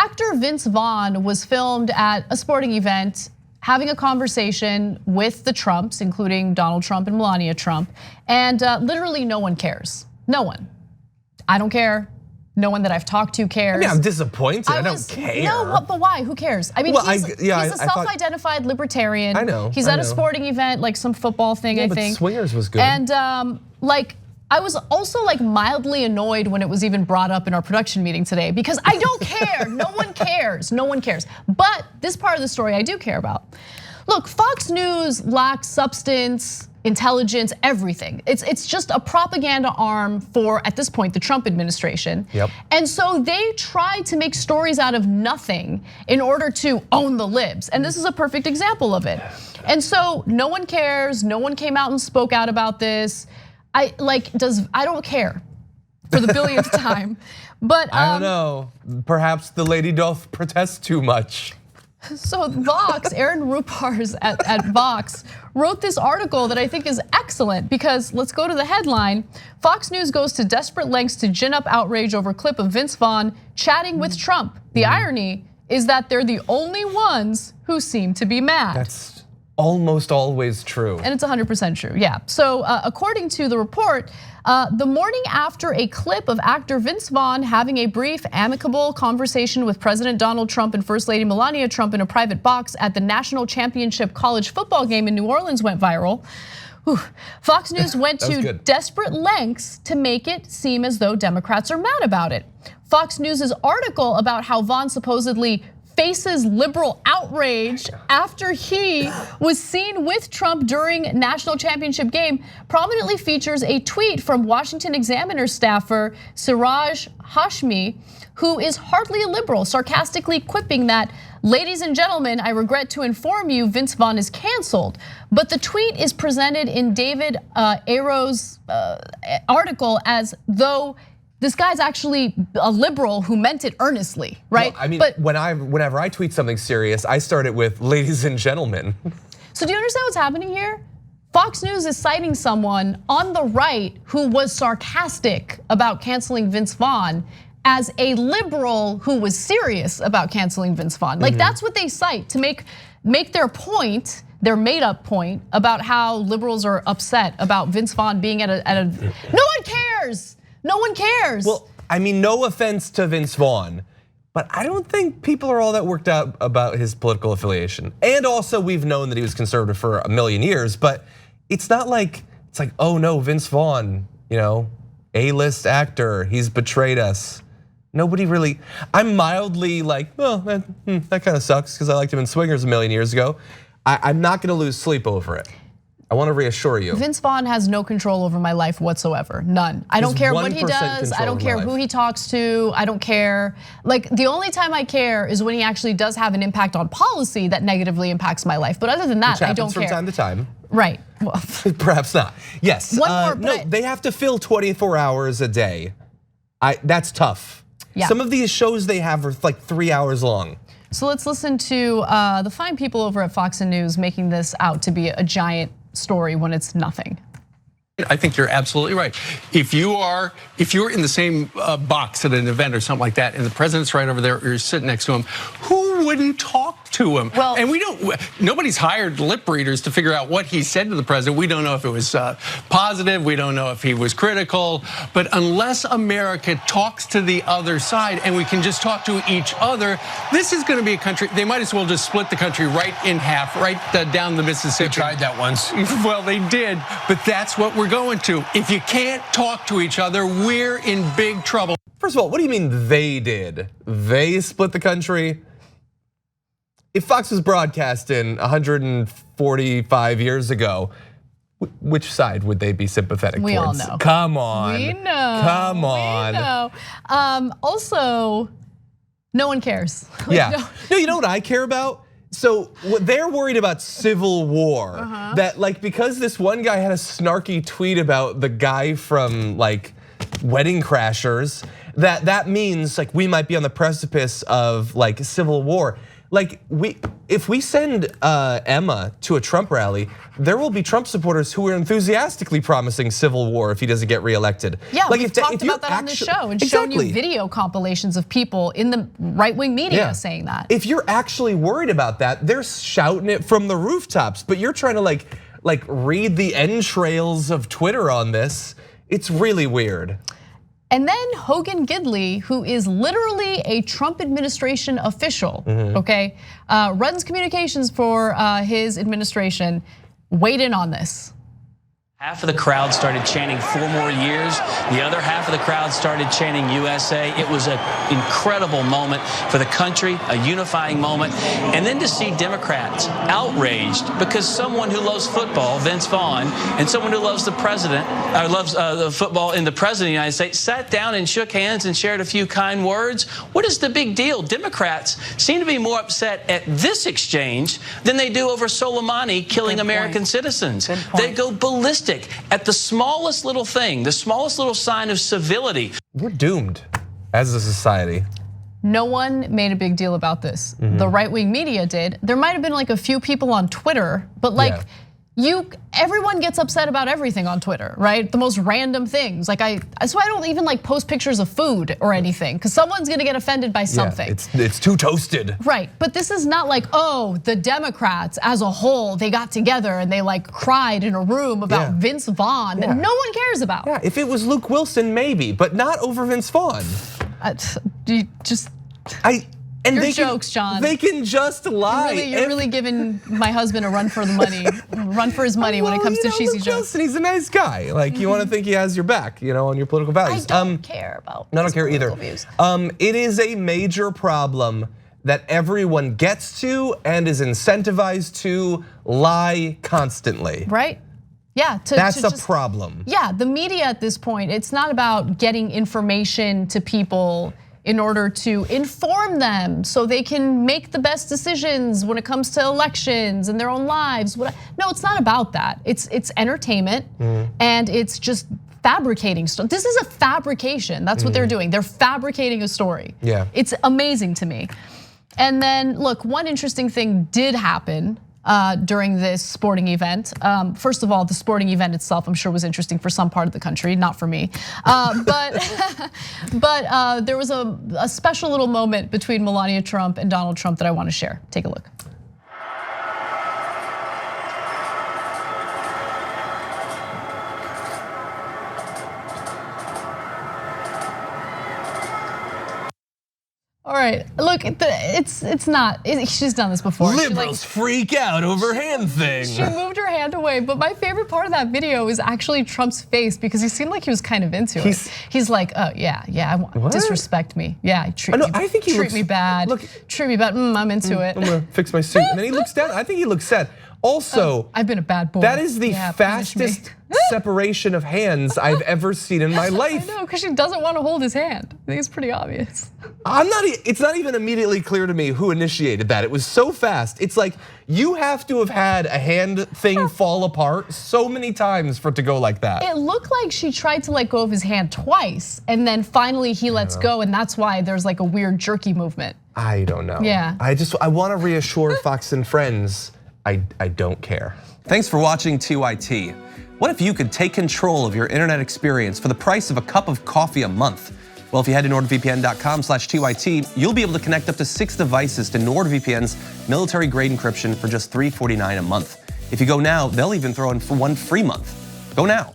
actor Vince Vaughn was filmed at a sporting event having a conversation with the Trumps, including Donald Trump and Melania Trump, and literally no one cares. No one. I don't care. No one that I've talked to cares. I mean, I'm disappointed. I don't care. No, but why? Who cares? I mean, he's a self-identified libertarian. I know. He's at a sporting event, like some football thing, I think. But Swingers was good. And I was also mildly annoyed when it was even brought up in our production meeting today because I don't care. No one cares. No one cares. But this part of the story I do care about. Look, Fox News lacks substance, intelligence, everything. It's just a propaganda arm for, at this point, the Trump administration. Yep. And so they try to make stories out of nothing in order to own the libs. And this is a perfect example of it. And so no one cares. No one came out and spoke out about this. I don't care for the billionth time. But I don't know. Perhaps the lady doth protest too much. So Vox, Aaron Rupars at Vox wrote this article that I think is excellent because let's go to the headline. Fox News goes to desperate lengths to gin up outrage over clip of Vince Vaughn chatting with Trump. The irony is that they're the only ones who seem to be mad. That's almost always true. And it's 100% true, yeah. So according to the report, the morning after a clip of actor Vince Vaughn having a brief, amicable conversation with President Donald Trump and First Lady Melania Trump in a private box at the National Championship college football game in New Orleans went viral. Fox News went to desperate lengths to make it seem as though Democrats are mad about it. Fox News's article about how Vaughn supposedly faces liberal outrage after he was seen with Trump during national championship game prominently features a tweet from Washington Examiner staffer Siraj Hashmi, who is hardly a liberal, sarcastically quipping that, "Ladies and gentlemen, I regret to inform you Vince Vaughn is canceled." But the tweet is presented in David Arrow's article as though this guy's actually a liberal who meant it earnestly, right? Well, I mean, whenever I tweet something serious, I start it with "ladies and gentlemen." So do you understand what's happening here? Fox News is citing someone on the right who was sarcastic about canceling Vince Vaughn as a liberal who was serious about canceling Vince Vaughn. Like that's what they cite to make their point, their made up point about how liberals are upset about Vince Vaughn being at a no one cares. No one cares. Well, I mean, no offense to Vince Vaughn, but I don't think people are all that worked out about his political affiliation. And also, we've known that he was conservative for a million years, but it's not like, oh no, Vince Vaughn, A-list actor, he's betrayed us. Nobody really, I'm mildly like, well, that kind of sucks because I liked him in Swingers a million years ago. I'm not gonna lose sleep over it. I want to reassure you. Vince Vaughn has no control over my life whatsoever, none. I don't care what he does, I don't care who he talks to, I don't care. Like the only time I care is when he actually does have an impact on policy that negatively impacts my life. But other than that, I don't care. From time to time. Right, well. Perhaps not, yes. No, they have to fill 24 hours a day. That's tough. Yeah. Some of these shows they have are like 3 hours long. So let's listen to the fine people over at Fox News making this out to be a giant story when it's nothing. I think you're absolutely right. If you're in the same box at an event or something like that, and the president's right over there, or you're sitting next to him, who wouldn't talk to him? Well, and nobody's hired lip readers to figure out what he said to the president. We don't know if it was positive. We don't know if he was critical. But unless America talks to the other side and we can just talk to each other, this is going to be a country. They might as well just split the country right in half, right down the Mississippi. They tried that once. Well, they did, but that's what we're going to. If you can't talk to each other, we're in big trouble. First of all, what do you mean they did? They split the country? If Fox was broadcasting 145 years ago, which side would they be sympathetic towards? We all know. Come on. We know. Come on. We know. Also, no one cares. Yeah. No, you know what I care about? So they're worried about civil war. That because this one guy had a snarky tweet about the guy from Wedding Crashers, that means we might be on the precipice of civil war. like if we send Emma to a Trump rally, there will be Trump supporters who are enthusiastically promising civil war if he doesn't get reelected. Yeah, like we've talked about that on this show and shown you video compilations of people in the right-wing media saying that. If you're actually worried about that, they're shouting it from the rooftops, but you're trying to like read the entrails of Twitter on this. It's really weird. And then Hogan Gidley, who is literally a Trump administration official, okay, runs communications for his administration, weighed in on this. Half of the crowd started chanting 4 more years. The other half of the crowd started chanting USA. It was an incredible moment for the country, a unifying moment. And then to see Democrats outraged because someone who loves football, Vince Vaughn, and someone who loves the president, loves the football and the president of the United States, sat down and shook hands and shared a few kind words. What is the big deal? Democrats seem to be more upset at this exchange than they do over Soleimani killing American citizens. They go ballistic at the smallest little thing, the smallest little sign of civility. We're doomed as a society. No one made a big deal about this. The right-wing media did. There might have been like a few people on Twitter, but like everyone gets upset about everything on Twitter, right? The most random things. Like that's why I don't even like post pictures of food or anything, because someone's gonna get offended by something. It's too toasted. Right, but this is not like, oh, the Democrats as a whole, they got together and they like cried in a room about Vince Vaughn that no one cares about. Yeah, if it was Luke Wilson, maybe, but not over Vince Vaughn. Your jokes, John. They can just lie. You're really giving my husband a run for the money, run for his money when it comes to cheesy jokes. Wilson, he's a nice guy. Like you want to think he has your back, on your political values. I don't care about. I don't care either. Views. It is a major problem that everyone gets to and is incentivized to lie constantly. Right. Yeah, that's a problem. Yeah, the media at this point, it's not about getting information to people in order to inform them so they can make the best decisions when it comes to elections and their own lives. No, it's not about that. It's entertainment and it's just fabricating stuff. This is a fabrication. That's what they're doing. They're fabricating a story. Yeah. It's amazing to me. And then look, one interesting thing did happen during this sporting event. First of all, the sporting event itself, I'm sure, was interesting for some part of the country, not for me. But there was a special little moment between Melania Trump and Donald Trump that I want to share. Take a look. All right, look, it's not. She's done this before. Liberals freak out over hand thing. She moved her hand away, but my favorite part of that video is actually Trump's face because he seemed like he was kind of into it. He's like, oh yeah, disrespect me. Yeah, treat me bad. Look, treat me bad. I'm into it. I'm gonna fix my suit. And then he looks down. I think he looks sad. Also, I've been a bad boy. That is the fastest separation of hands I've ever seen in my life. I know, because she doesn't want to hold his hand. I think it's pretty obvious. It's not even immediately clear to me who initiated that. It was so fast. It's like you have to have had a hand thing fall apart so many times for it to go like that. It looked like she tried to let go of his hand twice, and then finally he lets go, and that's why there's like a weird jerky movement. I don't know. Yeah. I want to reassure Fox and Friends. I don't care. Thanks for watching TYT. What if you could take control of your internet experience for the price of a cup of coffee a month? Well, if you head to nordvpn.com/TYT, you'll be able to connect up to 6 devices to NordVPN's military-grade encryption for just $3.49 a month. If you go now, they'll even throw in for 1 free month. Go now.